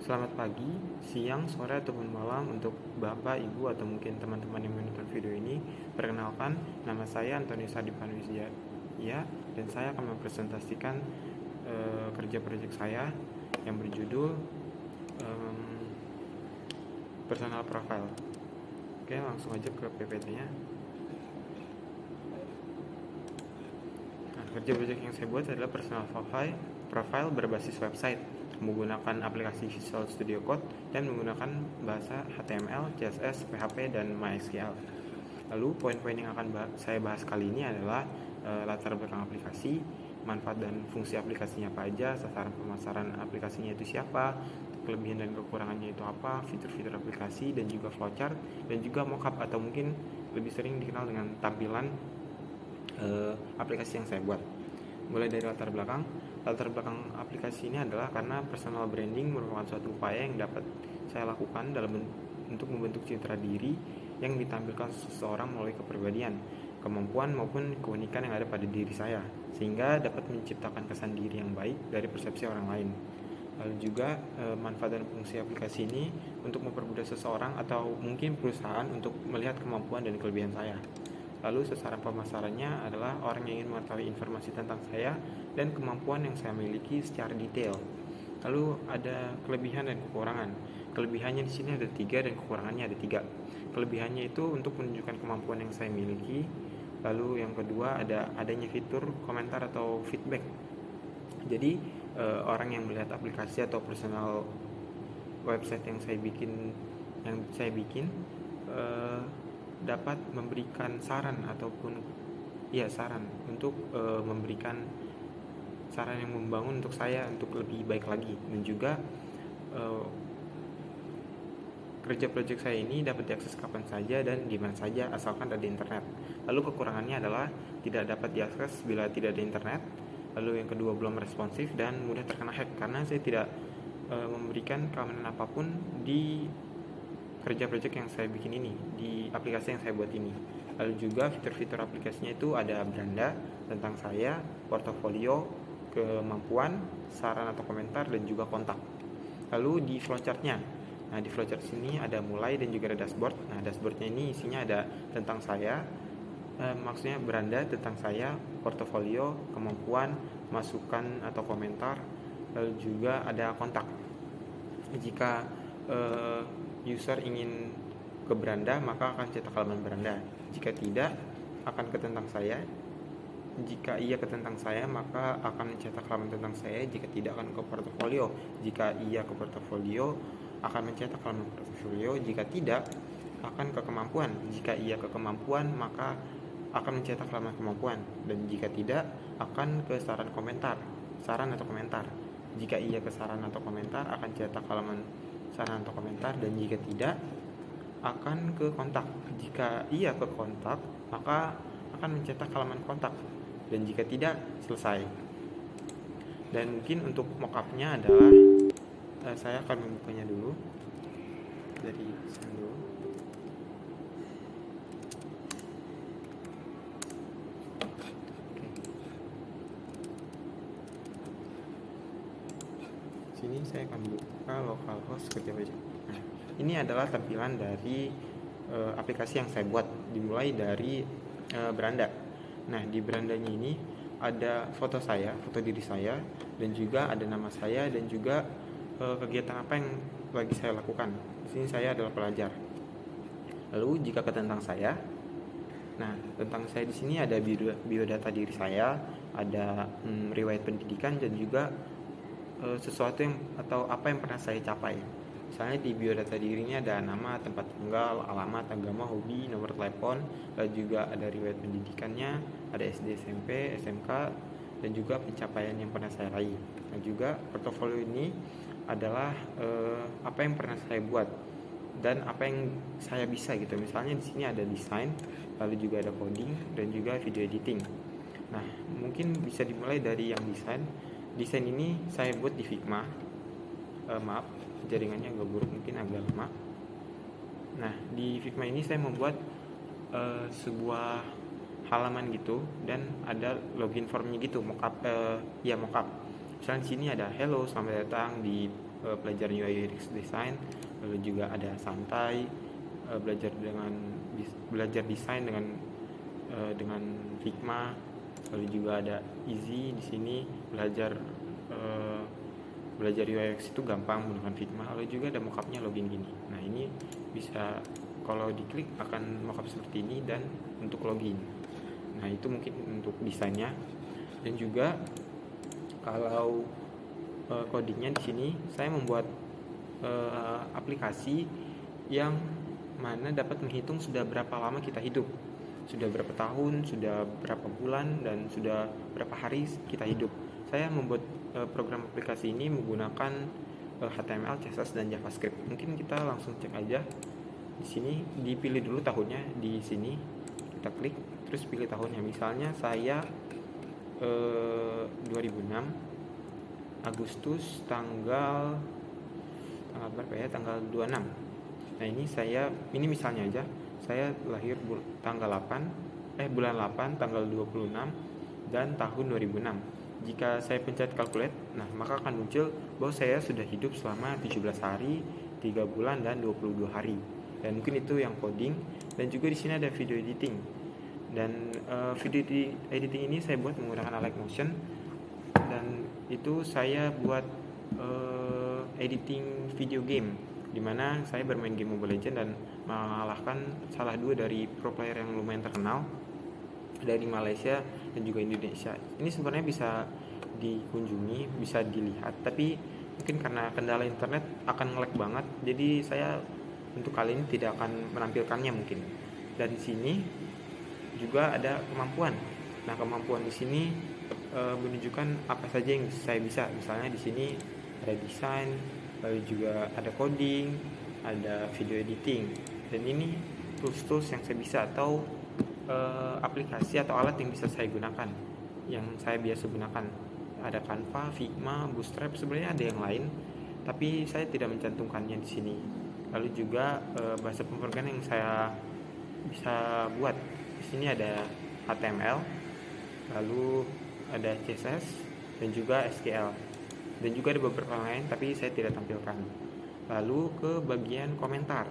Selamat pagi, siang, sore, ataupun malam untuk Bapak, Ibu, atau mungkin teman-teman yang menonton video ini. Perkenalkan, nama saya Antonius Adipanwisya, ya, dan saya akan mempresentasikan kerja proyek saya yang berjudul Personal Profile. Oke, langsung aja ke PPT-nya. Nah, kerja proyek yang saya buat adalah personal profile berbasis website menggunakan aplikasi Visual Studio Code dan menggunakan bahasa HTML, CSS, PHP, dan MySQL. Lalu poin-poin yang akan saya bahas kali ini adalah latar belakang aplikasi, manfaat dan fungsi aplikasinya apa aja, sasaran pemasaran aplikasinya itu siapa, kelebihan dan kekurangannya itu apa, fitur-fitur aplikasi, dan juga flowchart, dan juga mockup atau mungkin lebih sering dikenal dengan tampilan aplikasi yang saya buat. Mulai dari latar belakang aplikasi ini adalah karena personal branding merupakan suatu upaya yang dapat saya lakukan untuk membentuk citra diri yang ditampilkan seseorang melalui kepribadian, kemampuan maupun keunikan yang ada pada diri saya, sehingga dapat menciptakan kesan diri yang baik dari persepsi orang lain. Lalu juga manfaat dan fungsi aplikasi ini untuk mempermudah seseorang atau mungkin perusahaan untuk melihat kemampuan dan kelebihan saya. Lalu sasaran pemasarannya adalah orang yang ingin mengetahui informasi tentang saya dan kemampuan yang saya miliki secara detail. Lalu ada kelebihan dan kekurangan. Kelebihannya di sini ada 3 dan kekurangannya ada 3. Kelebihannya itu untuk menunjukkan kemampuan yang saya miliki. Lalu yang kedua ada adanya fitur komentar atau feedback. Jadi orang yang melihat aplikasi atau personal website yang saya bikin dapat memberikan saran ataupun saran untuk memberikan saran yang membangun untuk saya untuk lebih baik lagi, dan juga kerja proyek saya ini dapat diakses kapan saja dan di mana saja asalkan ada internet. Lalu kekurangannya adalah tidak dapat diakses bila tidak ada internet. Lalu yang kedua belum responsif dan mudah terkena hack karena saya tidak memberikan keamanan apapun di kerja proyek yang saya bikin ini, di aplikasi yang saya buat ini. Lalu juga fitur-fitur aplikasinya itu ada beranda tentang saya, portofolio, kemampuan, saran atau komentar, dan juga kontak. Lalu di flowchartnya, nah di flowchart sini ada mulai dan juga ada dashboard. Nah dashboardnya ini isinya ada tentang saya, maksudnya beranda tentang saya, portofolio, kemampuan, masukan atau komentar, lalu juga ada kontak. Jika user ingin ke beranda, maka akan cetak halaman beranda. Jika tidak, akan ke tentang saya. Jika iya ke tentang saya, maka akan mencetak halaman tentang saya. Jika tidak, akan ke portofolio. Jika iya ke portofolio, akan mencetak halaman portofolio. Jika tidak, akan ke kemampuan. Jika iya ke kemampuan, maka akan mencetak halaman kemampuan. Dan jika tidak, akan ke saran atau komentar. Jika iya ke saran atau komentar, akan cetak halaman saran atau komentar, dan jika tidak akan ke kontak. Jika iya ke kontak, maka akan mencetak halaman kontak, dan jika tidak selesai. Dan mungkin untuk mockupnya adalah saya akan membukanya dulu dari sini dulu. Sini saya akan buka localhost kerja proyek. Nah, ini adalah tampilan dari aplikasi yang saya buat, dimulai dari beranda. Nah, di berandanya ini ada foto saya, foto diri saya, dan juga ada nama saya dan juga kegiatan apa yang lagi saya lakukan. Di sini saya adalah pelajar. Lalu jika ke tentang saya, nah tentang saya di sini ada biodata diri saya, ada riwayat pendidikan, dan juga sesuatu yang atau apa yang pernah saya capai. Misalnya di biodata dirinya ada nama, tempat tinggal, alamat, agama, hobi, nomor telepon, lalu juga ada riwayat pendidikannya, ada SD, SMP, SMK, dan juga pencapaian yang pernah saya raih. Dan juga portofolio ini adalah apa yang pernah saya buat dan apa yang saya bisa gitu. Misalnya di sini ada desain, lalu juga ada coding, dan juga video editing. Nah, mungkin bisa dimulai dari yang desain. Desain ini saya buat di Figma. Maaf, jaringannya agak buruk, mungkin agak lama. Nah, di Figma ini saya membuat sebuah halaman gitu, dan ada login formnya gitu, mockup. Misalnya di sini ada hello, selamat datang di pelajaran UI UX design, lalu juga ada santai, belajar desain dengan Figma, lalu juga ada easy. Di sini belajar UI UX itu gampang menggunakan Figma, lalu juga ada mockupnya login gini. Nah ini bisa kalau diklik akan mockup seperti ini dan untuk login. Nah itu mungkin untuk desainnya. Dan juga kalau codingnya di sini saya membuat aplikasi yang mana dapat menghitung sudah berapa lama kita hidup, sudah berapa tahun, sudah berapa bulan, dan sudah berapa hari kita hidup. Saya membuat program aplikasi ini menggunakan HTML, CSS, dan JavaScript. Mungkin kita langsung cek aja. Di sini dipilih dulu tahunnya, di sini kita klik terus pilih tahunnya. Misalnya saya 2006 Agustus tanggal berapa ya, tanggal 26. Nah ini misalnya aja saya lahir bulan 8 tanggal 26 dan tahun 2006. Jika saya pencet calculate, nah maka akan muncul bahwa saya sudah hidup selama 17 hari, 3 bulan, dan 22 hari. Dan mungkin itu yang coding. Dan juga di sini ada video editing. Dan video editing ini saya buat menggunakan Alight Motion. Dan itu saya buat editing video game, dimana saya bermain game Mobile Legends dan mengalahkan salah dua dari pro player yang lumayan terkenal dari Malaysia dan juga Indonesia. Ini sebenarnya bisa dikunjungi, bisa dilihat, tapi mungkin karena kendala internet akan nge-lag banget, jadi saya untuk kali ini tidak akan menampilkannya mungkin. Dan di sini juga ada kemampuan. Nah, kemampuan di sini menunjukkan apa saja yang saya bisa. Misalnya di sini ada desain, lalu juga ada coding, ada video editing. Dan ini tools-tools yang saya bisa, atau aplikasi atau alat yang bisa saya gunakan, yang saya biasa gunakan. Ada Canva, Figma, Bootstrap, sebenarnya ada yang lain, tapi saya tidak mencantumkannya di sini. Lalu juga bahasa pemrograman yang saya bisa buat. Di sini ada HTML, lalu ada CSS, dan juga SQL. Dan juga ada beberapa lain, tapi saya tidak tampilkan. Lalu ke bagian komentar.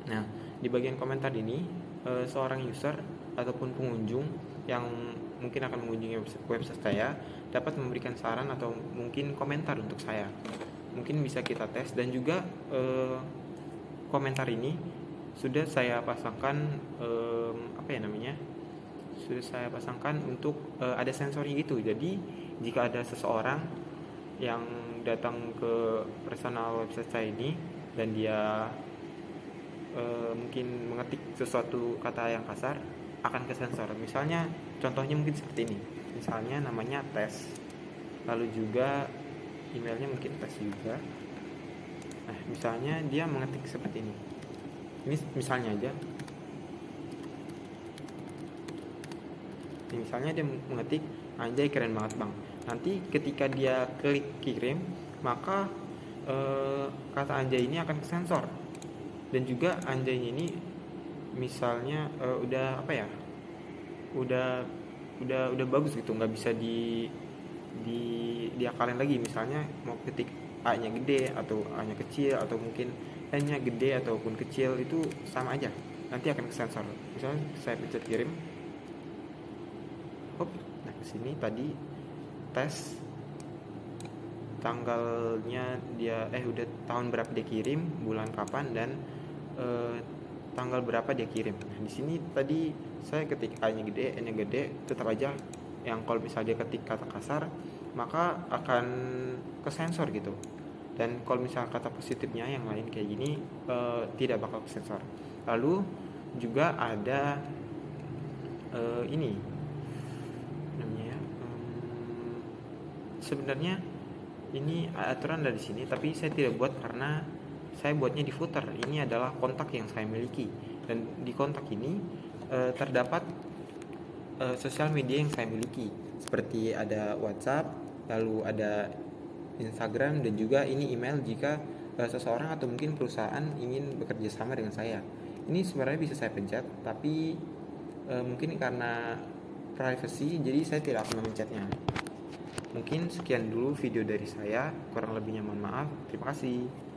Nah, di bagian komentar ini seorang user ataupun pengunjung yang mungkin akan mengunjungi website saya dapat memberikan saran atau mungkin komentar untuk saya. Mungkin bisa kita tes. Dan juga komentar ini sudah saya pasangkan sudah saya pasangkan untuk ada sensornya gitu. Jadi jika ada seseorang yang datang ke personal website saya ini dan dia mungkin mengetik sesuatu kata yang kasar, akan kesensor. Misalnya contohnya mungkin seperti ini. Misalnya namanya tes, lalu juga emailnya mungkin tes juga. Nah, misalnya dia mengetik seperti ini. Ini misalnya aja. Ini misalnya dia mengetik, anjay keren banget bang. Nanti ketika dia klik kirim, maka kata anjay ini akan kesensor. Dan juga anjaynya ini misalnya udah bagus gitu, nggak bisa diakalin lagi. Misalnya mau ketik A-nya gede atau A-nya kecil, atau mungkin N-nya gede ataupun kecil, itu sama aja, nanti akan kesensor. Misalnya saya pencet kirim, nah kesini tadi tes tanggalnya dia udah tahun berapa dia kirim, bulan kapan, dan tanggal berapa dia kirim. Nah di sini tadi saya ketik A-nya gede, N-nya gede, tetap aja yang kalau misalnya dia ketik kata kasar maka akan kesensor gitu. Dan kalau misalnya kata positifnya yang lain kayak gini tidak bakal kesensor. Lalu juga ada ini namanya sebenarnya ini aturan dari sini, tapi saya tidak buat karena saya buatnya di footer. Ini adalah kontak yang saya miliki, dan di kontak ini terdapat sosial media yang saya miliki, seperti ada WhatsApp, lalu ada Instagram, dan juga ini email jika seseorang atau mungkin perusahaan ingin bekerja sama dengan saya. Ini sebenarnya bisa saya pencet, tapi mungkin karena privacy jadi saya tidak akan memencetnya. Mungkin Mungkin sekian dulu video dari saya, kurang lebihnya mohon maaf. Terima kasih.